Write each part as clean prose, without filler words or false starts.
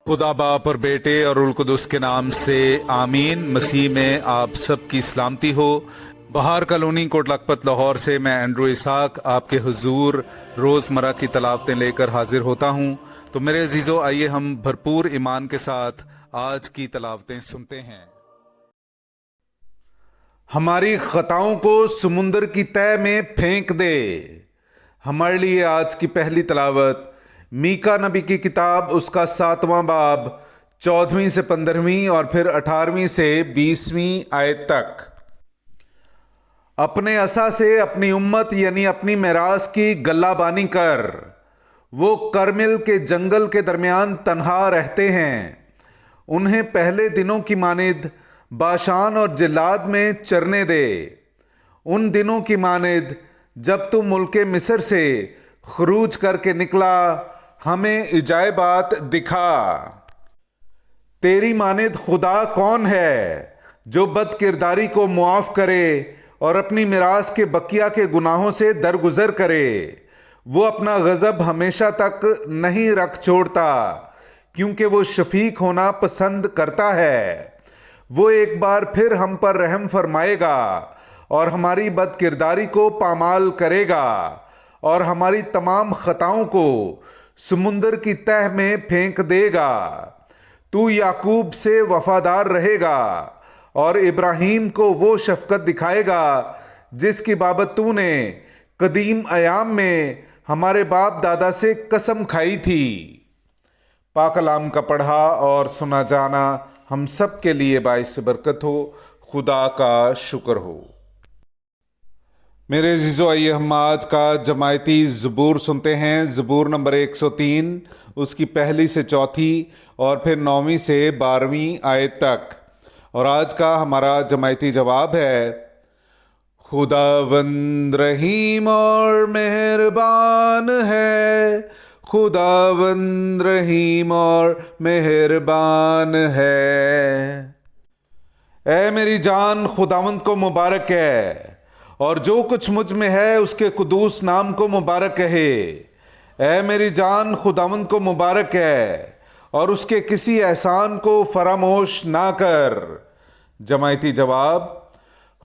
खुदा बाप और बेटे और उल कुदस के नाम से आमीन। मसीह में आप सब की सलामती हो। बहार कॉलोनी कोट लखपत लाहौर से मैं एंड्रू इसाक आपके हुजूर रोज़मर्रा की तलावतें लेकर हाजिर होता हूँ। तो मेरे अजीज़ों, आइए हम भरपूर ईमान के साथ आज की तलावतें सुनते हैं। हमारी खताओं को समुंदर की तह में फेंक दे। हमारे लिए आज की पहली तलावत मीका नबी की किताब उसका 7वां बाब 14वीं से 15वीं और फिर 18वीं से 20वीं आयत तक। अपने असा से अपनी उम्मत यानी अपनी मिरास की गल्लाबानी कर। वो करमिल के जंगल के दरमियान तन्हा रहते हैं। उन्हें पहले दिनों की मानिद बाशान और जिलाद में चरने दे। उन दिनों की मानिद जब तू मुल्के मिस्र से खरूज करके निकला, हमें इजायबात दिखा। तेरी मानिद खुदा कौन है जो बदकिरदारी को मुआफ करे और अपनी मिरास के बकिया के गुनाहों से दरगुजर करे। वो अपना गज़ब हमेशा तक नहीं रख छोड़ता, क्योंकि वो शफीक होना पसंद करता है। वो एक बार फिर हम पर रहम फरमाएगा और हमारी बदकिरदारी को पामाल करेगा और हमारी तमाम खताओं को समुंदर की तह में फेंक देगा। तू याकूब से वफादार रहेगा और इब्राहीम को वो शफकत दिखाएगा जिसकी बाबत तूने कदीम अयाम में हमारे बाप दादा से कसम खाई थी। पाक कलाम का पढ़ा और सुना जाना हम सब के लिए बाइस बरकत हो। खुदा का शुक्र हो। मेरे अजीज़ों, आइए हम आज का जमायती ज़बूर सुनते हैं। ज़बूर नंबर 103, उसकी पहली से चौथी और फिर 9वीं से 12वीं आयत तक। और आज का हमारा जमायती जवाब है, खुदावंद रहीम और मेहरबान है, खुदावंद रहीम और मेहरबान है। ऐ मेरी जान, खुदावंद को मुबारक है और जो कुछ मुझ में है उसके कुदूस नाम को मुबारक कहे। ऐ मेरी जान, खुदावंद को मुबारक है और उसके किसी एहसान को फरामोश ना कर। जमायती जवाब,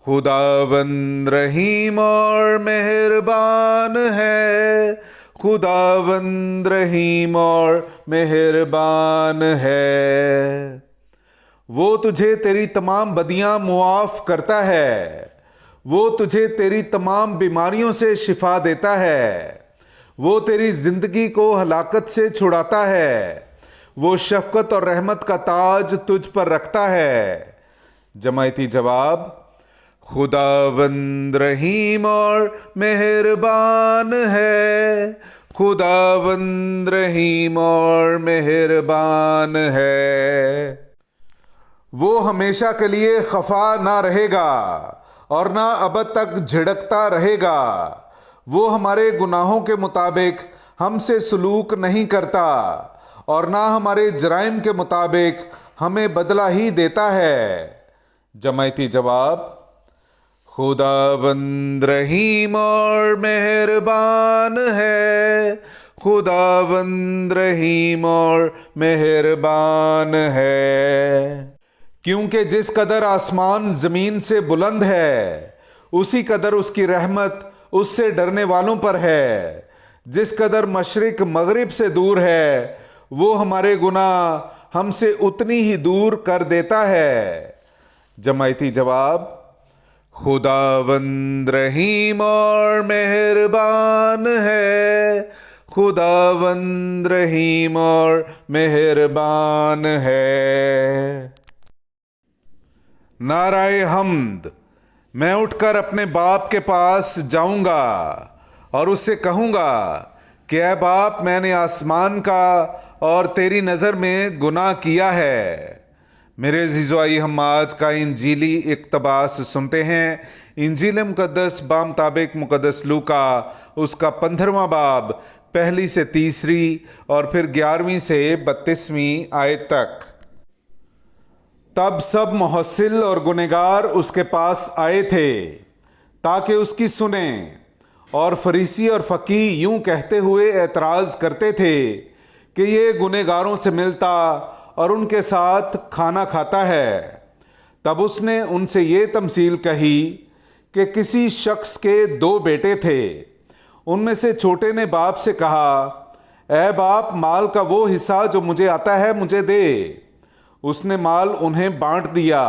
खुदावंद रहीम और मेहरबान है, खुदावंद रहीम और मेहरबान है। वो तुझे तेरी तमाम बदियां मुआफ करता है। वो तुझे तेरी तमाम बीमारियों से शिफा देता है। वो तेरी जिंदगी को हलाकत से छुड़ाता है। वो शफकत और रहमत का ताज तुझ पर रखता है। जमायती जवाब, खुदावंद रहीम और मेहरबान है, खुदावंद रहीम और मेहरबान है। वो हमेशा के लिए खफा ना रहेगा और ना अबद तक झिड़कता रहेगा। वो हमारे गुनाहों के मुताबिक हमसे सलूक नहीं करता और ना हमारे जराइम के मुताबिक हमें बदला ही देता है। जमायती जवाब, खुदावंद रहीम और मेहरबान है, खुदावंद रहीम और मेहरबान है। क्योंकि जिस कदर आसमान ज़मीन से बुलंद है, उसी कदर उसकी रहमत उससे डरने वालों पर है। जिस कदर मशरिक मगरिब से दूर है, वो हमारे गुनाह हमसे उतनी ही दूर कर देता है। जमायती जवाब, खुदावंद रहीम और मेहरबान है, खुदावंद रहीम और मेहरबान है। नाराए हम्द। मैं उठकर अपने बाप के पास जाऊंगा और उससे कहूंगा कि ऐ बाप, मैंने आसमान का और तेरी नज़र में गुनाह किया है। मेरे अज़ीज़ों, आइए हम आज का इंजीली इक़्तिबास सुनते हैं। इंजील मुक़द्दस बामुताबिक मुक़द्दस लूका उसका 15वां बाब पहली से तीसरी और फिर 11वीं से 32वीं आयत तक। तब सब मुहस्सिल और गुनहगार उसके पास आए थे ताकि उसकी सुने। और फरीसी और फ़कीह यूं कहते हुए एतराज़ करते थे کہ یہ گنہگاروں سے ملتا اور ان کے ساتھ کھانا کھاتا ہے۔ تب اس نے ان سے یہ تمثیل کہی کہ کسی شخص کے 2 بیٹے تھے۔ ان میں سے چھوٹے نے باپ سے کہا، اے باپ، مال کا وہ حصہ جو مجھے آتا ہے مجھے دے۔ اس نے مال انہیں بانٹ دیا،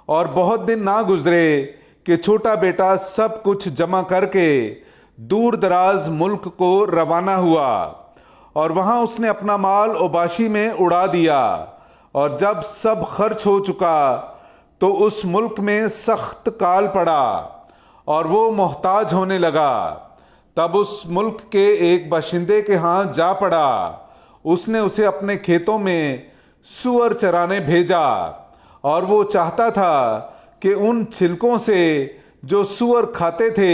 اور بہت دن نہ گزرے کہ چھوٹا بیٹا سب کچھ جمع کر کے دور دراز ملک کو روانہ ہوا، اور وہاں اس نے اپنا مال اوباشی میں اڑا دیا، اور جب سب خرچ ہو چکا تو اس ملک میں سخت کال پڑا اور وہ محتاج ہونے لگا۔ تب اس ملک کے ایک باشندے کے ہاں جا پڑا۔ اس نے اسے اپنے کھیتوں میں سور چرانے بھیجا، اور وہ چاہتا تھا کہ ان چھلکوں سے جو سور کھاتے تھے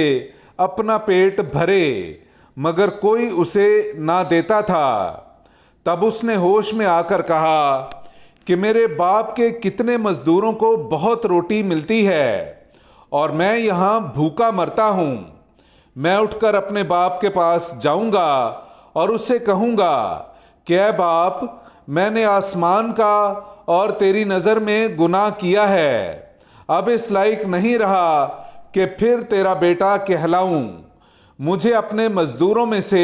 اپنا پیٹ بھرے، مگر کوئی اسے نہ دیتا تھا۔ تب اس نے ہوش میں آ کر کہا کہ میرے باپ کے کتنے مزدوروں کو بہت روٹی ملتی ہے، اور میں یہاں بھوکا مرتا ہوں۔ میں اٹھ کر اپنے باپ کے پاس جاؤں گا اور اس سے کہوں گا کہ اے باپ، میں نے آسمان کا اور تیری نظر میں گناہ کیا ہے، اب اس لائق نہیں رہا کہ پھر تیرا بیٹا کہلاؤں۔ مجھے اپنے مزدوروں میں سے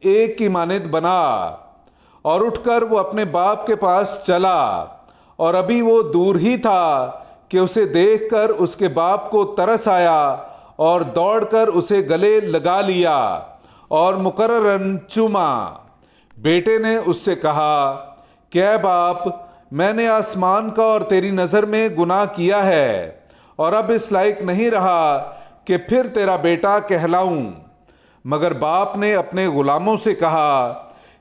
ایک کی مانند بنا۔ اور اٹھ کر وہ اپنے باپ کے پاس چلا، اور ابھی وہ دور ہی تھا کہ اسے دیکھ کر اس کے باپ کو ترس آیا، اور دوڑ کر اسے گلے لگا لیا اور مقرراً چوما۔ بیٹے نے اس سے کہا کہ اے باپ، میں نے آسمان کا اور تیری نظر میں گناہ کیا ہے، اور اب اس لائق نہیں رہا کہ پھر تیرا بیٹا کہلاؤں۔ مگر باپ نے اپنے غلاموں سے کہا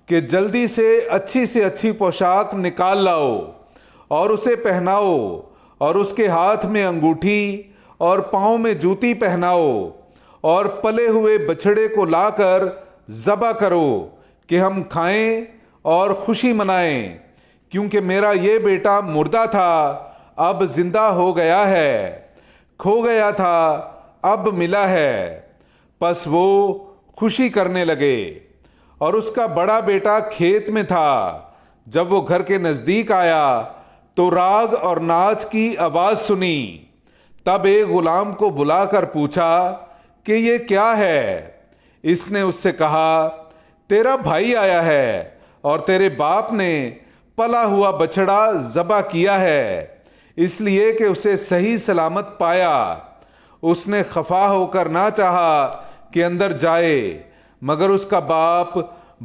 کہ جلدی سے اچھی پوشاک نکال لاؤ اور اسے پہناؤ، اور اس کے ہاتھ میں انگوٹھی اور پاؤں میں جوتی پہناؤ، اور پلے ہوئے بچھڑے کو لا کر ذبح کرو کہ ہم کھائیں اور خوشی منائیں، کیونکہ میرا یہ بیٹا مردہ تھا، اب زندہ ہو گیا ہے، کھو گیا تھا، اب ملا ہے۔ پس وہ خوشی کرنے لگے۔ اور اس کا بڑا بیٹا کھیت میں تھا۔ جب وہ گھر کے نزدیک آیا تو راگ اور ناچ کی آواز سنی۔ تب ایک غلام کو بلا کر پوچھا کہ یہ کیا ہے؟ اس نے اس سے کہا، تیرا بھائی آیا ہے، اور تیرے باپ نے پلا ہوا بچڑا ذبح کیا ہے، اس لیے کہ اسے صحیح سلامت پایا۔ اس نے خفا ہو کر نہ چاہا کہ اندر جائے، مگر اس کا باپ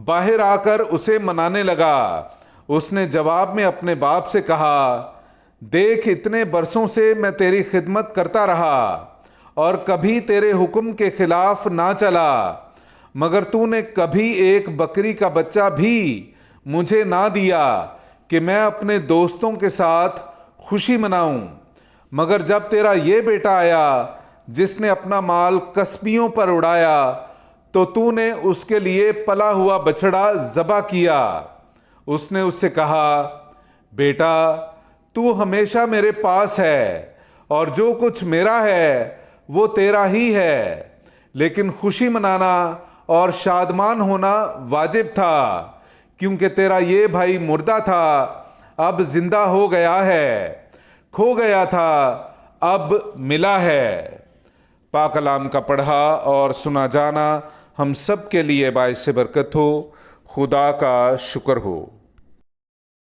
باہر آ کر اسے منانے لگا۔ اس نے جواب میں اپنے باپ سے کہا، دیکھ، اتنے برسوں سے میں تیری خدمت کرتا رہا اور کبھی تیرے حکم کے خلاف نہ چلا، مگر تو نے کبھی ایک بکری کا بچہ بھی مجھے نہ دیا کہ میں اپنے دوستوں کے ساتھ خوشی مناؤں۔ مگر جب تیرا یہ بیٹا آیا جس نے اپنا مال کسبیوں پر اڑایا، تو نے اس کے لیے پلا ہوا بچڑا ذبح کیا۔ اس نے اس سے کہا، بیٹا، تو ہمیشہ میرے پاس ہے، اور جو کچھ میرا ہے وہ تیرا ہی ہے، لیکن خوشی منانا اور شادمان ہونا واجب تھا، کیونکہ تیرا یہ بھائی مردہ تھا، اب زندہ ہو گیا ہے، کھو گیا تھا، اب ملا ہے۔ پاک کلام کا پڑھا اور سنا جانا ہم سب کے لیے باعث برکت ہو۔ خدا کا شکر ہو۔